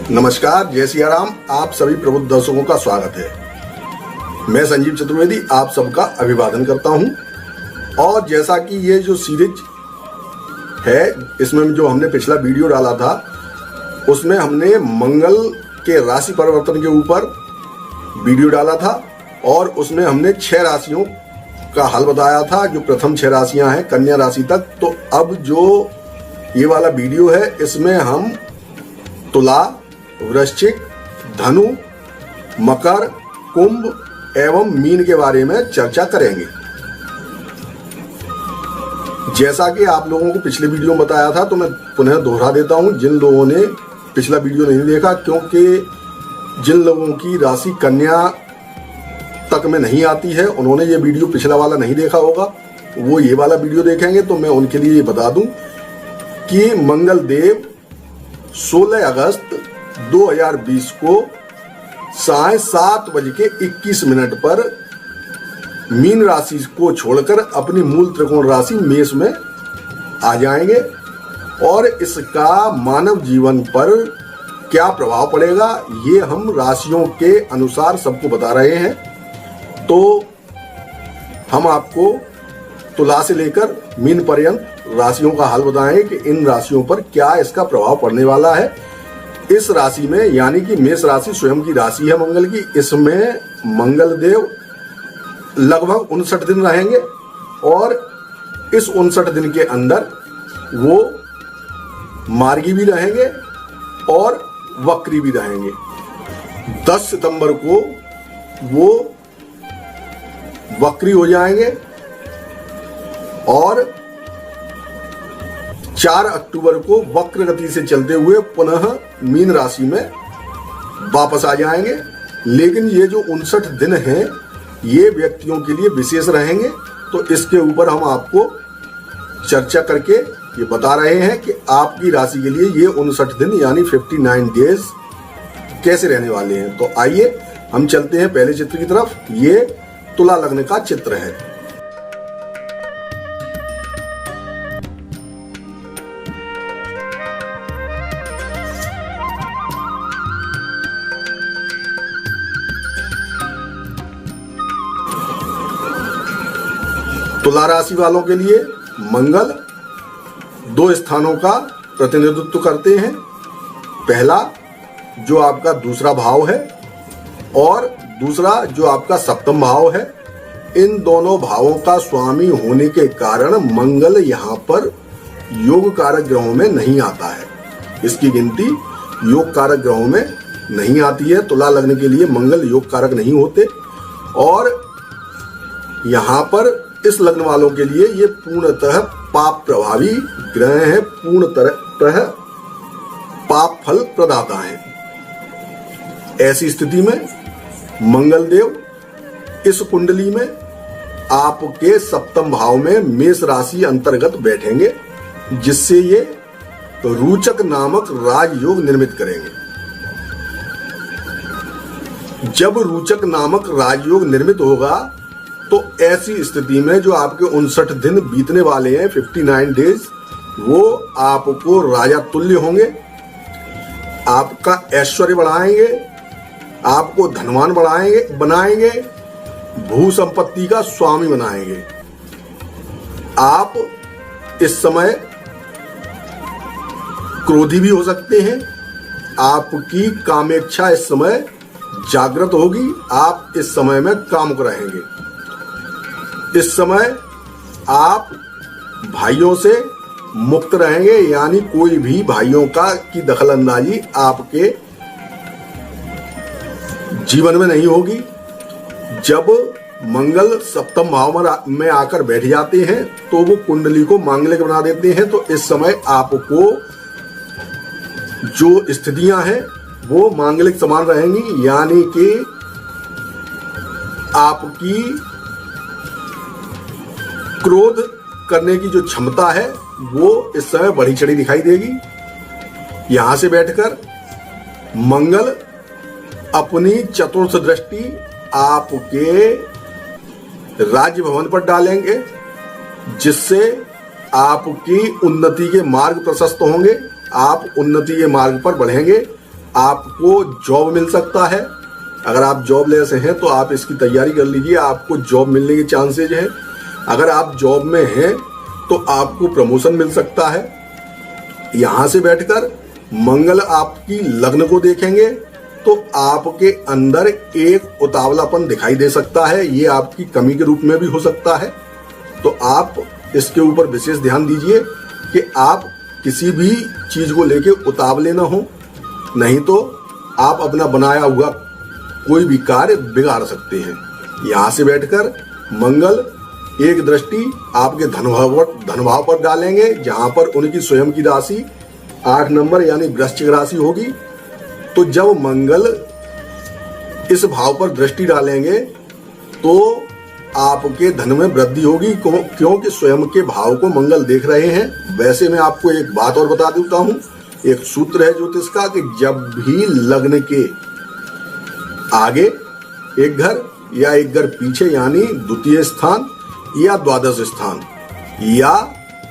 नमस्कार, जय सिया राम। आप सभी प्रबुद्ध दर्शकों का स्वागत है। मैं संजीव चतुर्वेदी आप सबका अभिवादन करता हूं। और जैसा कि ये जो सीरीज है, इसमें जो हमने पिछला वीडियो डाला था उसमें हमने मंगल के राशि परिवर्तन के ऊपर वीडियो डाला था और उसमें हमने 6 राशियों का हल बताया था। जो प्रथम 6 राशियां हैं कन्या राशि तक। तो अब जो ये वाला वीडियो है इसमें हम तुला, वृश्चिक, धनु, मकर, कुंभ एवं मीन के बारे में चर्चा करेंगे। जैसा कि आप लोगों को पिछले वीडियो में बताया था, तो मैं पुनः दोहरा देता हूं जिन लोगों ने पिछला वीडियो नहीं देखा, क्योंकि जिन लोगों की राशि कन्या तक में नहीं आती है उन्होंने ये वीडियो पिछला वाला नहीं देखा होगा, वो ये वाला वीडियो देखेंगे। तो मैं उनके लिए बता दूं कि मंगल देव 16 अगस्त 2020 को 7:21 पर मीन राशि को छोड़कर अपनी मूल त्रिकोण राशि मेष में आ जाएंगे और इसका मानव जीवन पर क्या प्रभाव पड़ेगा ये हम राशियों के अनुसार सबको बता रहे हैं। तो हम आपको तुला से लेकर मीन पर्यंत राशियों का हाल बताएं कि इन राशियों पर क्या इसका प्रभाव पड़ने वाला है। इस राशि में, यानी कि मेष राशि स्वयं की राशि है मंगल की, इसमें मंगल देव लगभग 59 दिन रहेंगे और इस 59 दिन के अंदर वो मार्गी भी रहेंगे और वक्री भी रहेंगे। 10 सितंबर को वो वक्री हो जाएंगे और 4 अक्टूबर को वक्र गति से चलते हुए पुनः मीन राशि में वापस आ जाएंगे। लेकिन ये जो 59 दिन हैं ये व्यक्तियों के लिए विशेष रहेंगे, तो इसके ऊपर हम आपको चर्चा करके ये बता रहे हैं कि आपकी राशि के लिए ये 59 दिन यानी 59 डेज कैसे रहने वाले हैं। तो आइए हम चलते हैं पहले चित्र की तरफ। ये तुला लग्न का चित्र है। तुला राशि वालों के लिए मंगल 2 स्थानों का प्रतिनिधित्व करते हैं। पहला जो आपका दूसरा भाव है और दूसरा जो आपका सप्तम भाव है। इन दोनों भावों का स्वामी होने के कारण मंगल यहाँ पर योग कारक ग्रहों में नहीं आता है। इसकी गिनती योग कारक ग्रहों में नहीं आती है। तुला लग्न के लिए मंगल योग कारक नहीं होते और यहाँ पर इस लग्न वालों के लिए ये पूर्णतः पाप प्रभावी ग्रह हैं, पूर्णतः पाप फल प्रदाता हैं। ऐसी स्थिति में मंगल देव इस कुंडली में आपके सप्तम भाव में मेष राशि अंतर्गत बैठेंगे, जिससे ये रोचक नामक राजयोग निर्मित करेंगे। जब रोचक नामक राजयोग निर्मित होगा तो ऐसी स्थिति में जो आपके 59 दिन बीतने वाले हैं 59 डेज, वो आपको राजा तुल्य होंगे, आपका ऐश्वर्य बढ़ाएंगे, आपको धनवान बनाएंगे, भू संपत्ति का स्वामी बनाएंगे। आप इस समय क्रोधी भी हो सकते हैं। आपकी कामेच्छा इस समय जागृत होगी। आप इस समय में कामुक रहेंगे। इस समय आप भाइयों से मुक्त रहेंगे, यानी कोई भी भाइयों की दखलंदाजी आपके जीवन में नहीं होगी। जब मंगल सप्तम भाव में आकर बैठ जाते हैं तो वो कुंडली को मांगलिक बना देते हैं। तो इस समय आपको जो स्थितियां हैं वो मांगलिक समान रहेंगी, यानी कि आपकी क्रोध करने की जो क्षमता है वो इस समय बढ़ी चढ़ी दिखाई देगी। यहां से बैठकर मंगल अपनी चतुर्थ दृष्टि आपके राज्य भवन पर डालेंगे, जिससे आपकी उन्नति के मार्ग प्रशस्त होंगे। आप उन्नति के मार्ग पर बढ़ेंगे। आपको जॉब मिल सकता है। अगर आप जॉबलेस हैं तो आप इसकी तैयारी कर लीजिए, आपको जॉब मिलने के चांसेज हैं। अगर आप जॉब में हैं तो आपको प्रमोशन मिल सकता है। यहां से बैठकर मंगल आपकी लग्न को देखेंगे तो आपके अंदर एक उतावलापन दिखाई दे सकता है, ये आपकी कमी के रूप में भी हो सकता है। तो आप इसके ऊपर विशेष ध्यान दीजिए कि आप किसी भी चीज को लेके उतावले ना हो, नहीं तो आप अपना बनाया हुआ कोई भी कार्य बिगाड़ सकते हैं। यहां से बैठकर मंगल एक दृष्टि आपके धन भाव पर डालेंगे, जहां पर उनकी स्वयं की राशि 8 नंबर यानी वृश्चिक राशि होगी। तो जब मंगल इस भाव पर दृष्टि डालेंगे तो आपके धन में वृद्धि होगी, क्योंकि स्वयं के भाव को मंगल देख रहे हैं। वैसे मैं आपको एक बात और बता देता हूं, एक सूत्र है ज्योतिष का कि जब भी लग्न के आगे एक घर या एक घर पीछे यानी द्वितीय स्थान या द्वादश स्थान या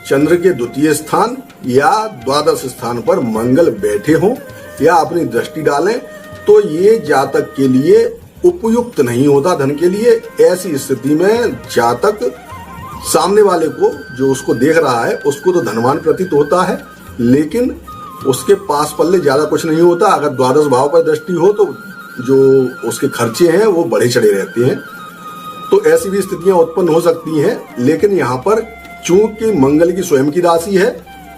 चंद्र के द्वितीय स्थान या द्वादश स्थान पर मंगल बैठे हों या अपनी दृष्टि डालें तो ये जातक के लिए उपयुक्त नहीं होता धन के लिए। ऐसी स्थिति में जातक सामने वाले को, जो उसको देख रहा है, उसको तो धनवान प्रतीत होता है, लेकिन उसके पास पल्ले ज्यादा कुछ नहीं होता। अगर द्वादश भाव पर दृष्टि हो तो जो उसके खर्चे हैं वो बढ़े चढ़े रहते हैं। तो ऐसी भी स्थितियां उत्पन्न हो सकती हैं। लेकिन यहाँ पर चूंकि मंगल की स्वयं की राशि है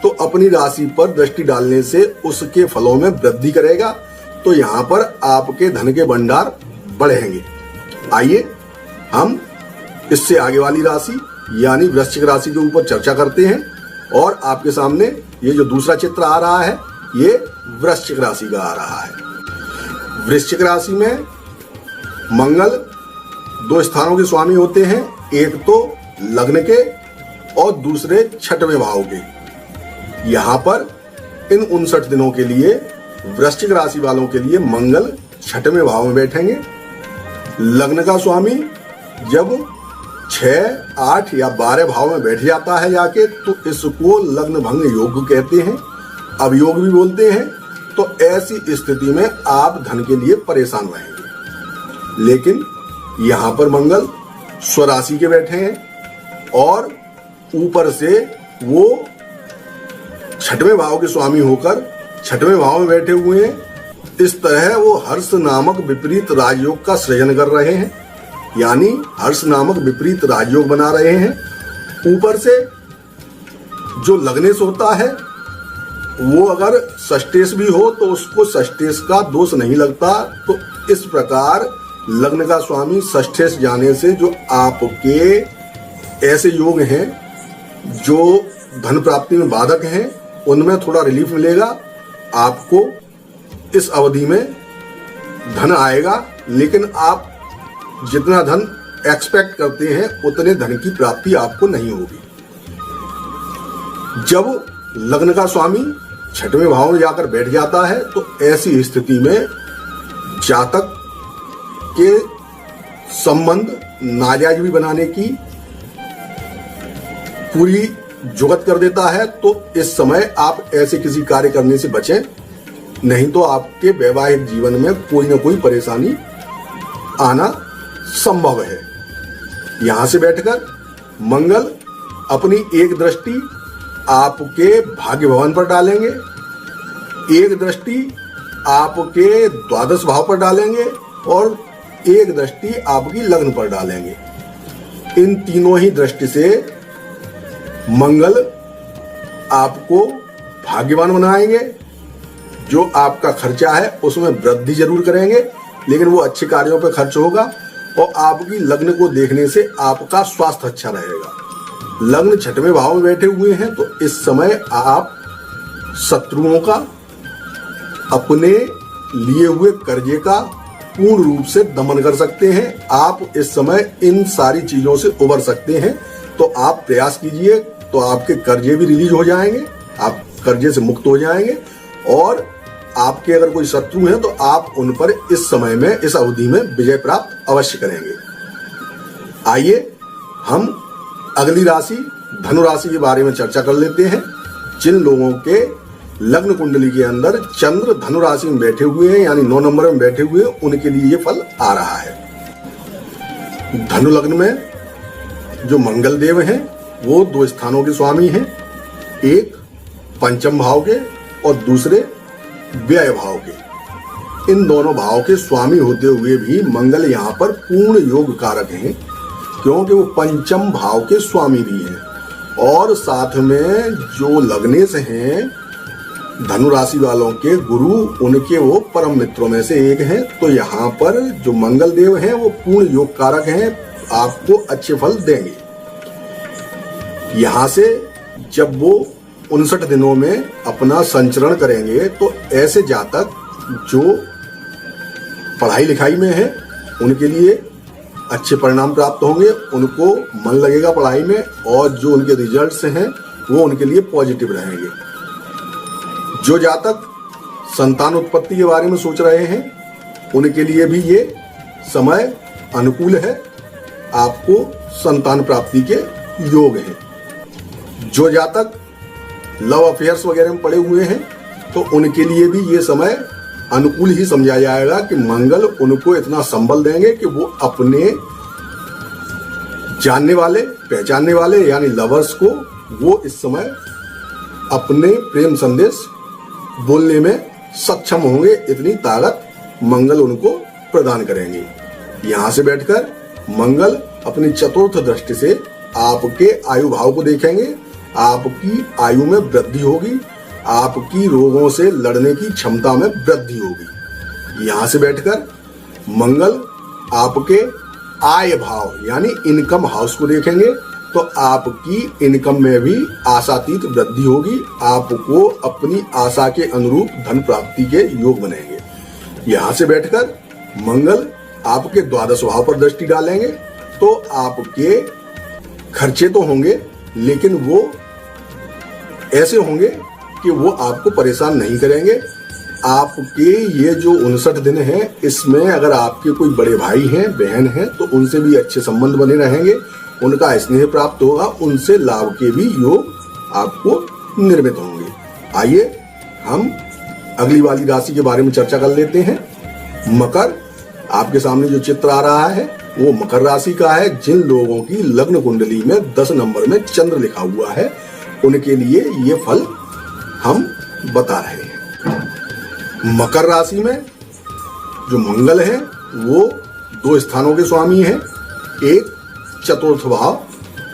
तो अपनी राशि पर दृष्टि डालने से उसके फलों में वृद्धि करेगा। तो यहाँ पर आपके धन के भंडार बढ़ेंगे। आइए हम इससे आगे वाली राशि यानी वृश्चिक राशि के ऊपर चर्चा करते हैं। और आपके सामने ये जो दूसरा चित्र आ रहा है ये वृश्चिक राशि का आ रहा है। वृश्चिक राशि में मंगल 2 स्थानों के स्वामी होते हैं, एक तो लग्न के और दूसरे छठवें भाव के। यहां पर इन 59 दिनों के लिए वृश्चिक राशि वालों के लिए मंगल छठवें भाव में बैठेंगे। लग्न का स्वामी जब 6, 8 या 12 भाव में बैठ जाता है जाके तो इसको लग्न भंग योग कहते हैं, अवयोग भी बोलते हैं। तो ऐसी स्थिति में आप धन के लिए परेशान रहेंगे। लेकिन यहां पर मंगल स्वराशि के बैठे हैं और ऊपर से वो छठवें भाव के स्वामी होकर छठवें भाव में बैठे हुए हैं। इस तरह वो हर्ष नामक विपरीत राजयोग का सृजन कर रहे हैं, यानी हर्ष नामक विपरीत राजयोग बना रहे हैं। ऊपर से जो लग्नेश होता है वो अगर षष्टेश भी हो तो उसको षष्टेश का दोष नहीं लगता। तो इस प्रकार लग्न का स्वामी षष्ठेश जाने से जो आपके ऐसे योग हैं जो धन प्राप्ति में बाधक हैं उनमें थोड़ा रिलीफ मिलेगा। आपको इस अवधि में धन आएगा, लेकिन आप जितना धन एक्सपेक्ट करते हैं उतने धन की प्राप्ति आपको नहीं होगी। जब लग्न का स्वामी छठवें भाव में जाकर बैठ जाता है तो ऐसी स्थिति में जातक के संबंध नाजायज बनाने की पूरी जुगत कर देता है। तो इस समय आप ऐसे किसी कार्य करने से बचें, नहीं तो आपके वैवाहिक जीवन में कोई ना कोई परेशानी आना संभव है। यहां से बैठकर मंगल अपनी एक दृष्टि आपके भाग्य भवन पर डालेंगे, एक दृष्टि आपके द्वादश भाव पर डालेंगे और एक दृष्टि आपकी लग्न पर डालेंगे। इन तीनों ही दृष्टि से मंगल आपको भाग्यवान बनाएंगे। जो आपका खर्चा है उसमें वृद्धि जरूर करेंगे, लेकिन वो अच्छे कार्यों पर खर्च होगा। और आपकी लग्न को देखने से आपका स्वास्थ्य अच्छा रहेगा। लग्न छठवें भाव में बैठे हुए हैं तो इस समय आप शत्रुओं का, अपने लिए हुए कर्जे का पूर्ण रूप से दमन कर सकते हैं। आप इस समय इन सारी चीजों से उबर सकते हैं। तो आप प्रयास कीजिए तो आपके कर्जे भी रिलीज हो जाएंगे, आप कर्जे से मुक्त हो जाएंगे। और आपके अगर कोई शत्रु हैं तो आप उन पर इस समय में, इस अवधि में विजय प्राप्त अवश्य करेंगे। आइए हम अगली राशि धनु राशि के बारे में चर्चा कर लेते हैं। जिन लोगों के लग्न कुंडली के अंदर चंद्र धनु राशि में बैठे हुए हैं, यानी 9 नंबर में बैठे हुए हैं, उनके लिए ये फल आ रहा है। धनु लग्न में जो मंगल देव हैं वो 2 स्थानों के स्वामी हैं, एक पंचम भाव के और दूसरे व्यय भाव के। इन दोनों भाव के स्वामी होते हुए भी मंगल यहाँ पर पूर्ण योग कारक हैं, क्योंकि वो पंचम भाव के स्वामी भी हैं और साथ में जो लग्नेश हैं धनु राशि वालों के गुरु, उनके वो परम मित्रों में से एक हैं। तो यहाँ पर जो मंगल देव हैं वो पूर्ण योग कारक हैं, आपको अच्छे फल देंगे। यहाँ से जब वो 59 दिनों में अपना संचरण करेंगे तो ऐसे जातक जो पढ़ाई लिखाई में है उनके लिए अच्छे परिणाम प्राप्त होंगे, उनको मन लगेगा पढ़ाई में और जो उनके रिजल्ट्स हैं वो उनके लिए पॉजिटिव रहेंगे। जो जातक संतान उत्पत्ति के बारे में सोच रहे हैं उनके लिए भी ये समय अनुकूल है, आपको संतान प्राप्ति के योग है। जो जातक लव अफेयर्स वगैरह में पड़े हुए हैं तो उनके लिए भी ये समय अनुकूल ही समझा जाएगा कि मंगल उनको इतना संबल देंगे कि वो अपने जानने वाले पहचानने वाले यानी लवर्स को वो इस समय अपने प्रेम संदेश बोलने में सक्षम होंगे, इतनी ताकत मंगल उनको प्रदान करेंगे। यहाँ से बैठकर मंगल अपनी चतुर्थ दृष्टि से आपके आयु भाव को देखेंगे, आपकी आयु में वृद्धि होगी, आपकी रोगों से लड़ने की क्षमता में वृद्धि होगी। यहाँ से बैठकर मंगल आपके आय भाव यानी इनकम हाउस को देखेंगे तो आपकी इनकम में भी आशातीत वृद्धि होगी, आपको अपनी आशा के अनुरूप धन प्राप्ति के योग बनेंगे। यहाँ से बैठकर मंगल आपके 12 भाव पर दृष्टि डालेंगे तो आपके खर्चे तो होंगे लेकिन वो ऐसे होंगे कि वो आपको परेशान नहीं करेंगे। आपके ये जो 59 दिन हैं इसमें अगर आपके कोई बड़े भाई हैं बहन हैं तो उनसे भी अच्छे संबंध बने रहेंगे, उनका स्नेह प्राप्त होगा, उनसे लाभ के भी योग आपको निर्मित होंगे। आइए हम अगली वाली राशि के बारे में चर्चा कर लेते हैं। मकर, आपके सामने जो चित्र आ रहा है वो मकर राशि का है। जिन लोगों की लग्न कुंडली में 10 नंबर में चंद्र लिखा हुआ है उनके लिए ये फल हम बता रहे हैं। मकर राशि में जो मंगल है वो 2 स्थानों के स्वामी हैं, एक चतुर्थ भाव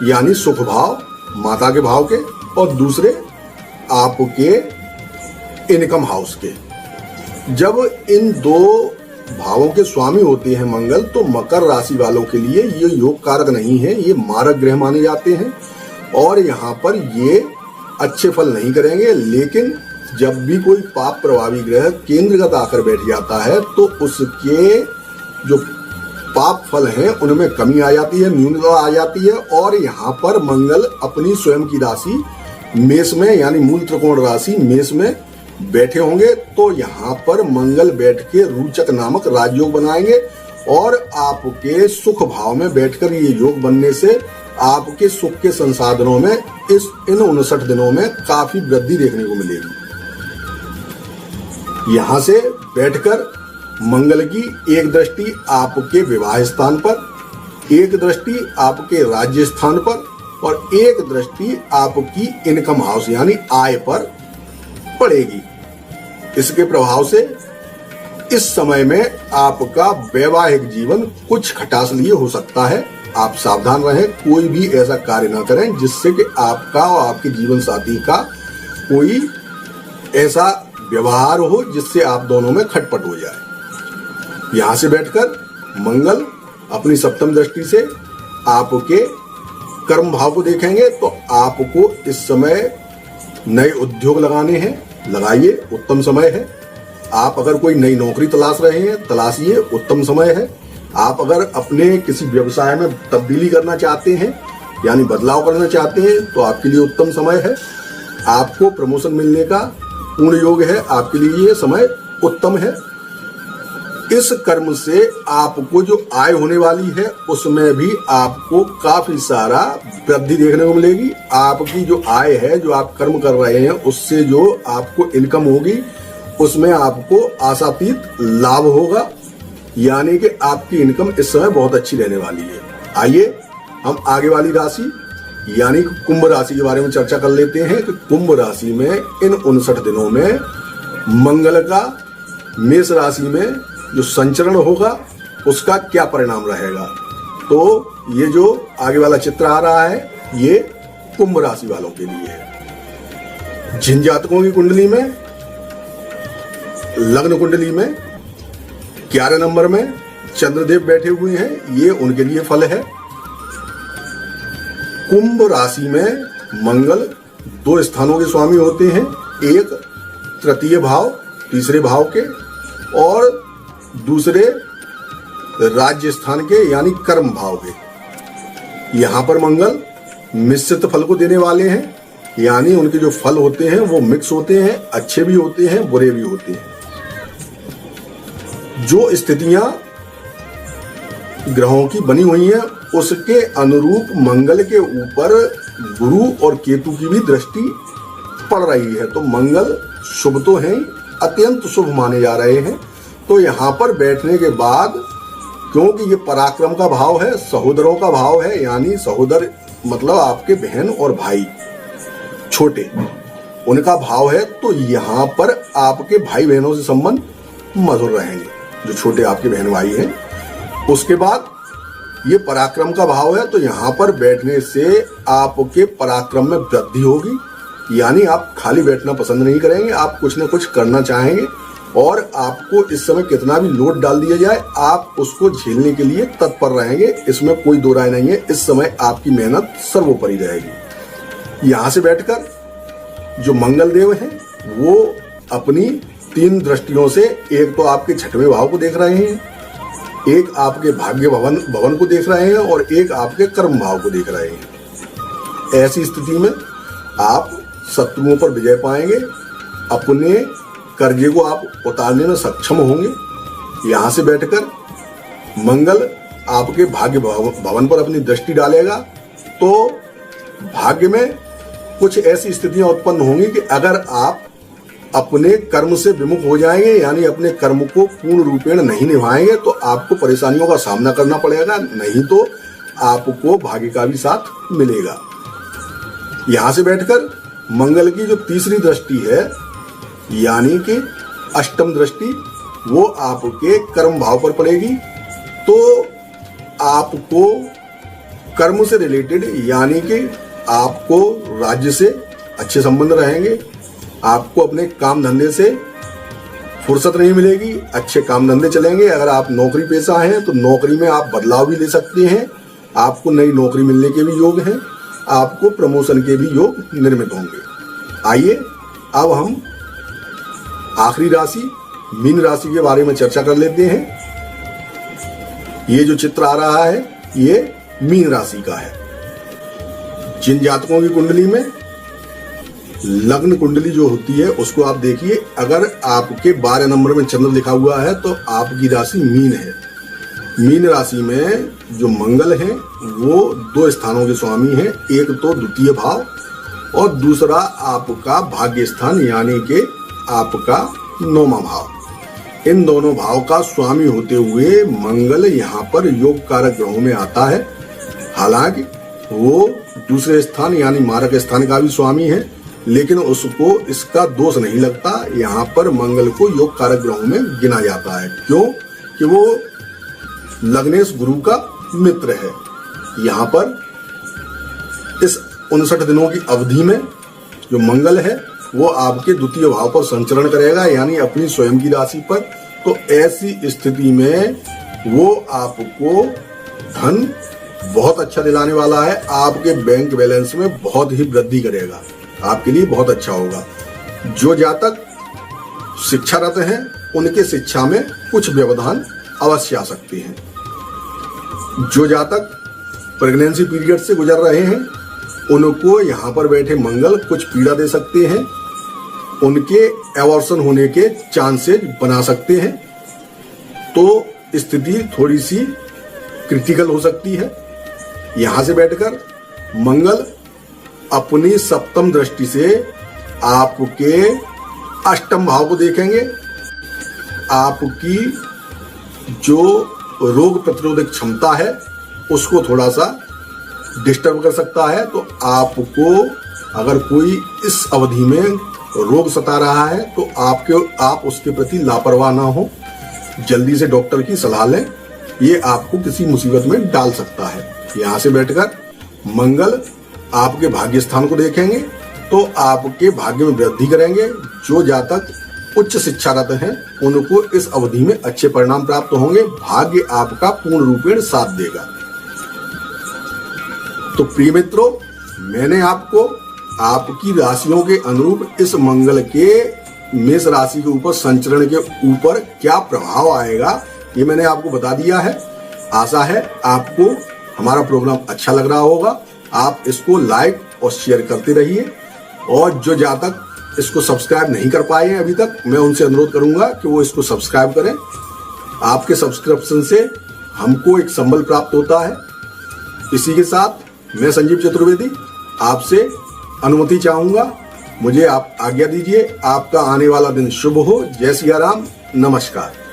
यानी सुख भाव माता के भाव के और दूसरे आपके इनकम हाउस के। जब इन 2 भावों के स्वामी होते हैं मंगल तो मकर राशि वालों के लिए ये योग कारक नहीं है, ये मारक ग्रह माने जाते हैं और यहाँ पर ये अच्छे फल नहीं करेंगे। लेकिन जब भी कोई पाप प्रभावी ग्रह केंद्रगत आकर बैठ जाता है तो उसके जो पाप फल हैं उनमें कमी आ जाती है, न्यूनता आ जाती है और यहाँ पर मंगल अपनी स्वयं की राशि मेष में यानी मूल त्रिकोण राशि मेष में बैठे होंगे तो यहाँ पर मंगल बैठ के रोचक नामक राजयोग बनाएंगे और आपके सुख भाव में बैठकर ये योग बनने से आपके सुख के संसाधनों में इन 59 दिनों में काफी वृद्धि देखने को मिलेगी। यहाँ से बैठकर मंगल की एक दृष्टि आपके विवाह स्थान पर, एक दृष्टि आपके राज्य स्थान पर और एक दृष्टि आपकी इनकम हाउस यानी आय पर पड़ेगी। इसके प्रभाव से इस समय में आपका वैवाहिक जीवन कुछ खटास लिए हो सकता है। आप सावधान रहें, कोई भी ऐसा कार्य ना करें जिससे कि आपका और आपके जीवन साथी का कोई ऐसा व्यवहार हो जिससे आप दोनों में खटपट हो जाए। यहाँ से बैठकर मंगल अपनी सप्तम दृष्टि से आपके कर्म भाव को देखेंगे तो आपको इस समय नए उद्योग लगाने हैं, लगाइए, उत्तम समय है। आप अगर कोई नई नौकरी तलाश रहे हैं तलाशिए, उत्तम समय है। आप अगर अपने किसी व्यवसाय में तब्दीली करना चाहते हैं यानी बदलाव करना चाहते हैं तो आपके लिए उत्तम समय है। आपको प्रमोशन मिलने का पूर्ण योग है, आपके लिए ये समय उत्तम है। इस कर्म से आपको जो आय होने वाली है उसमें भी आपको काफी सारा वृद्धि देखने को मिलेगी। आपकी जो आय है, जो आप कर्म कर रहे हैं, उससे जो आपको इनकम होगी उसमें आपको आशातीत लाभ होगा, यानी कि आपकी इनकम इस समय बहुत अच्छी रहने वाली है। आइए हम आगे वाली राशि यानी कि कुंभ राशि के बारे में चर्चा कर लेते हैं कि कुंभ राशि में इन 59 दिनों में मंगल का मेष राशि में जो संचरण होगा उसका क्या परिणाम रहेगा। तो ये जो आगे वाला चित्र आ रहा है ये कुंभ राशि वालों के लिए है। जिन जातकों की कुंडली में, लग्न कुंडली में 11 नंबर में चंद्रदेव बैठे हुए हैं, ये उनके लिए फल है। कुंभ राशि में मंगल 2 स्थानों के स्वामी होते हैं, एक तृतीय भाव तीसरे भाव के और दूसरे राज्य स्थान के यानी कर्म भाव के। यहां पर मंगल मिश्रित फल को देने वाले हैं, यानी उनके जो फल होते हैं वो मिक्स होते हैं, अच्छे भी होते हैं बुरे भी होते हैं। जो स्थितियां ग्रहों की बनी हुई हैं उसके अनुरूप मंगल के ऊपर गुरु और केतु की भी दृष्टि पड़ रही है, तो मंगल शुभ तो है, अत्यंत शुभ माने जा रहे हैं। तो यहाँ पर बैठने के बाद, क्योंकि ये पराक्रम का भाव है, सहोदरों का भाव है, यानी सहोदर मतलब आपके बहन और भाई छोटे, उनका भाव है, तो यहाँ पर आपके भाई बहनों से संबंध मधुर रहेंगे, जो छोटे आपके बहन भाई हैं। उसके बाद ये पराक्रम का भाव है, तो यहाँ पर बैठने से आपके पराक्रम में वृद्धि होगी, यानी आप खाली बैठना पसंद नहीं करेंगे, आप कुछ न कुछ करना चाहेंगे और आपको इस समय कितना भी लोड डाल दिया जाए आप उसको झेलने के लिए तत्पर रहेंगे, इसमें कोई दो राय नहीं है। इस समय आपकी मेहनत सर्वोपरि रहेगी। यहाँ से बैठकर जो मंगल देव हैं वो अपनी 3 दृष्टियों से, एक तो आपके 6वें भाव को देख रहे हैं, एक आपके भाग्य भवन को देख रहे हैं और एक आपके कर्म भाव को देख रहे हैं। ऐसी स्थिति में आप शत्रुओं पर विजय पाएंगे, अपने कर्जे को आप उतारने में सक्षम होंगे। यहाँ से बैठकर मंगल आपके भाग्य भवन पर अपनी दृष्टि डालेगा, तो भाग्य में कुछ ऐसी स्थितियां उत्पन्न होंगी कि अगर आप अपने कर्म से विमुख हो जाएंगे, यानी अपने कर्म को पूर्ण रूपेण नहीं निभाएंगे, तो आपको परेशानियों का सामना करना पड़ेगा, नहीं तो आपको भाग्य का भी साथ मिलेगा। यहाँ से बैठकर मंगल की जो तीसरी दृष्टि है यानी कि अष्टम दृष्टि, वो आपके कर्म भाव पर पड़ेगी, तो आपको कर्म से रिलेटेड यानी कि आपको राज्य से अच्छे संबंध रहेंगे, आपको अपने काम धंधे से फुर्सत नहीं मिलेगी, अच्छे काम धंधे चलेंगे। अगर आप नौकरी पेशा हैं तो नौकरी में आप बदलाव भी ले सकते हैं, आपको नई नौकरी मिलने के भी योग हैं, आपको प्रमोशन के भी योग निर्मित होंगे। आइए अब हम आखिरी राशि मीन राशि के बारे में चर्चा कर लेते हैं। ये जो चित्र आ रहा है ये मीन राशि का है। जिन जातकों की कुंडली में लग्न कुंडली जो होती है उसको आप देखिए, अगर आपके 12 नंबर में चंद्र लिखा हुआ है तो आपकी राशि मीन है। मीन राशि में जो मंगल है वो 2 स्थानों के स्वामी हैं, एक तो द्वितीय भाव और दूसरा आपका भाग्य स्थान यानी कि आपका 9वां भाव। इन दोनों भाव का स्वामी होते हुए मंगल यहाँ पर योग कारक ग्रहों में आता है। हालांकि वो दूसरे स्थान यानी मारक स्थान का भी स्वामी है, लेकिन उसको इसका दोष नहीं लगता। यहाँ पर मंगल को योग कारक ग्रहों में गिना जाता है, क्यों कि वो लग्नेश गुरु का मित्र है। यहाँ पर इस 59 दिनों की अवधि में जो मंगल है वो आपके द्वितीय भाव पर संचरण करेगा, यानी अपनी स्वयं की राशि पर। तो ऐसी स्थिति में वो आपको धन बहुत अच्छा दिलाने वाला है, आपके बैंक बैलेंस में बहुत ही वृद्धि करेगा, आपके लिए बहुत अच्छा होगा। जो जातक शिक्षारत हैं उनके शिक्षा में कुछ व्यवधान अवश्य आ सकते हैं। जो जातक प्रेगनेंसी पीरियड से गुजर रहे हैं उनको यहाँ पर बैठे मंगल कुछ पीड़ा दे सकते हैं, उनके एवॉर्शन होने के चांसेस बना सकते हैं। तो स्थिति थोड़ी सी क्रिटिकल हो सकती है। यहां से बैठकर मंगल अपनी सप्तम दृष्टि से आपके अष्टम भाव को देखेंगे। आपकी जो रोग प्रतिरोधक क्षमता है उसको थोड़ा सा डिस्टर्ब कर सकता है। तो आपको अगर कोई इस अवधि में रोग सता रहा है तो आप उसके प्रति लापरवाह ना हो, जल्दी से डॉक्टर की सलाह लें। ये आपको किसी मुसीबत में डाल सकता है। यहां से बैठकर मंगल आपके भाग्य स्थान को देखेंगे तो आपके भाग्य में वृद्धि करेंगे। जो जातक उच्च शिक्षारत हैं उनको इस अवधि में अच्छे परिणाम प्राप्त होंगे। भाग्य आपका पूर्ण रूपेण साथ देगा। तो प्रिय मित्रों, मैंने आपको आपकी राशियों के अनुरूप इस मंगल के मेष राशि के ऊपर संचरण के ऊपर क्या प्रभाव आएगा ये मैंने आपको बता दिया है। आशा है आपको हमारा प्रोग्राम अच्छा लग रहा होगा। आप इसको लाइक और शेयर करते रहिए, और जो जातक इसको सब्सक्राइब नहीं कर पाए हैं अभी तक, मैं उनसे अनुरोध करूंगा कि वो इसको सब्सक्राइब करें। आपके सब्सक्रिप्शन से हमको एक संबल प्राप्त होता है। इसी के साथ मैं संजीव चतुर्वेदी आपसे अनुमति चाहूंगा। मुझे आप आज्ञा दीजिए। आपका आने वाला दिन शुभ हो। जय सिया राम। नमस्कार।